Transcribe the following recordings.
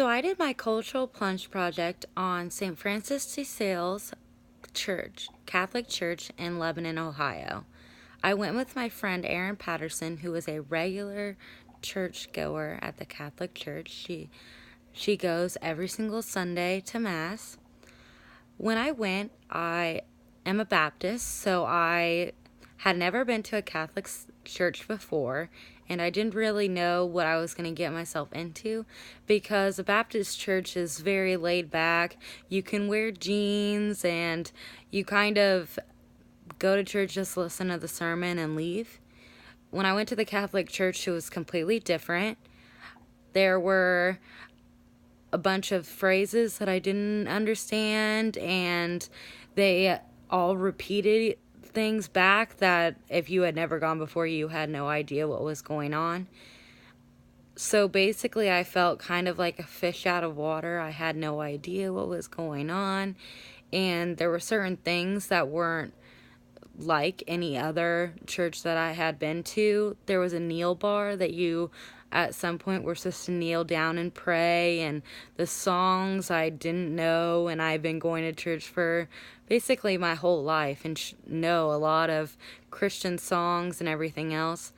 So I did my cultural plunge project on St. Francis de Sales Church, Catholic Church in Lebanon, Ohio. I went with my friend Erin Patterson, who is a regular churchgoer at the Catholic Church. She goes every single Sunday to Mass. When I went, I am a Baptist, so I had never been to a Catholic church before, and I didn't really know what I was going to get myself into because a Baptist church is very laid back. You can wear jeans and you kind of go to church, just listen to the sermon and leave. When I went to the Catholic church, it was completely different. There were a bunch of phrases that I didn't understand, and they all repeated things back that if you had never gone before, you had no idea what was going on. So basically, I felt kind of like a fish out of water. I had no idea what was going on, and there were certain things that weren't like any other church that I had been to. There was a kneel bar that you at some point were supposed to kneel down and pray, and the songs I didn't know, and I've been going to church for basically my whole life and know a lot of Christian songs and everything else.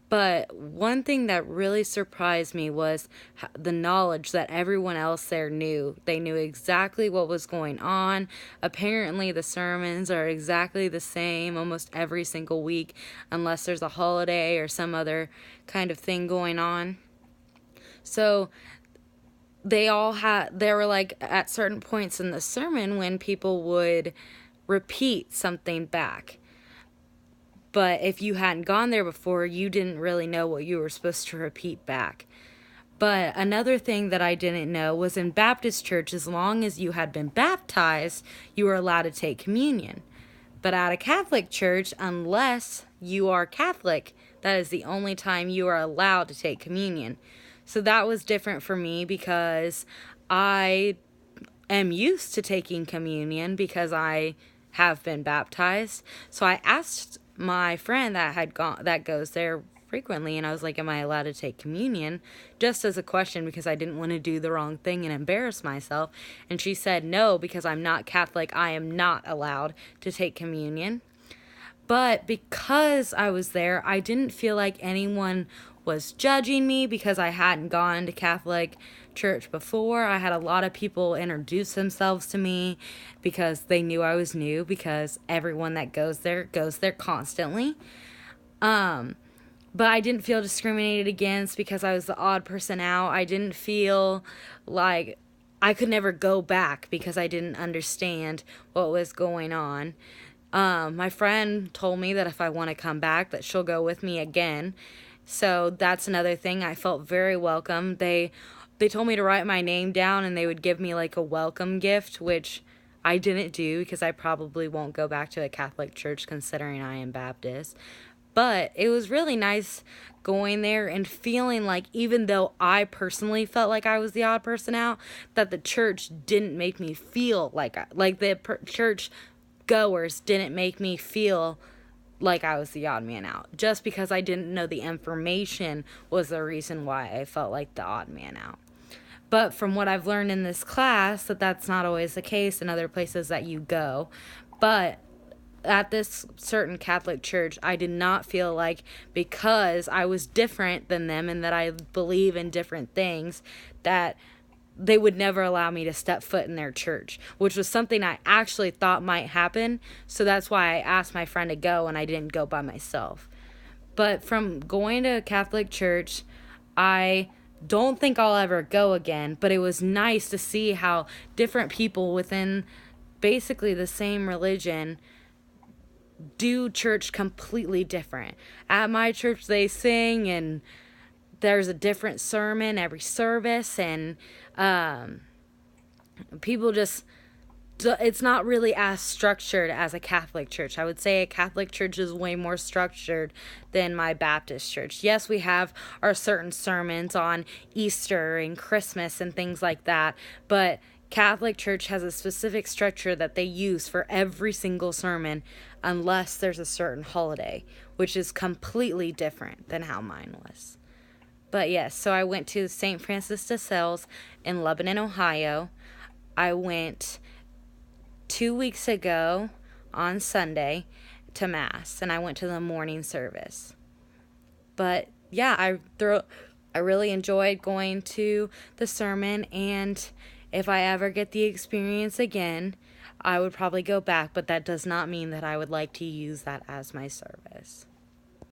But one thing that really surprised me was the knowledge that everyone else there knew. They knew exactly what was going on. Apparently, the sermons are exactly the same almost every single week, unless there's a holiday or some other kind of thing going on. So there were like at certain points in the sermon when people would repeat something back. But if you hadn't gone there before, you didn't really know what you were supposed to repeat back. But another thing that I didn't know was in Baptist church, as long as you had been baptized, you were allowed to take communion. But at a Catholic church, unless you are Catholic, that is the only time you are allowed to take communion. So that was different for me because I am used to taking communion because I have been baptized. So I asked my friend that goes there frequently, and I was like, am I allowed to take communion? Just as a question, because I didn't want to do the wrong thing and embarrass myself. And she said, no, because I'm not Catholic, I am not allowed to take communion. But because I was there, I didn't feel like anyone was judging me because I hadn't gone to Catholic church before. I had a lot of people introduce themselves to me because they knew I was new, because everyone that goes there constantly. But I didn't feel discriminated against because I was the odd person out. I didn't feel like I could never go back because I didn't understand what was going on. My friend told me that if I want to come back, that she'll go with me again. So that's another thing. I felt very welcome. They told me to write my name down and they would give me like a welcome gift, which I didn't do because I probably won't go back to a Catholic church considering I am Baptist. But it was really nice going there and feeling like, even though I personally felt like I was the odd person out, that the church didn't make me feel like church goers didn't make me feel like I was the odd man out. Just because I didn't know the information was the reason why I felt like the odd man out. But from what I've learned in this class, that's not always the case in other places that you go. But at this certain Catholic church, I did not feel like, because I was different than them and that I believe in different things, that they would never allow me to step foot in their church, which was something I actually thought might happen. So that's why I asked my friend to go and I didn't go by myself. But from going to a Catholic church, I don't think I'll ever go again, but it was nice to see how different people within basically the same religion do church completely different. At my church, they sing and there's a different sermon every service, and people just, it's not really as structured as a Catholic church. I would say a Catholic church is way more structured than my Baptist church. Yes, we have our certain sermons on Easter and Christmas and things like that, but Catholic church has a specific structure that they use for every single sermon unless there's a certain holiday, which is completely different than how mine was. But yes, so I went to St. Francis de Sales in Lebanon, Ohio. I went 2 weeks ago on Sunday to Mass, and I went to the morning service. But yeah, I really enjoyed going to the sermon, and if I ever get the experience again, I would probably go back, but that does not mean that I would like to use that as my service.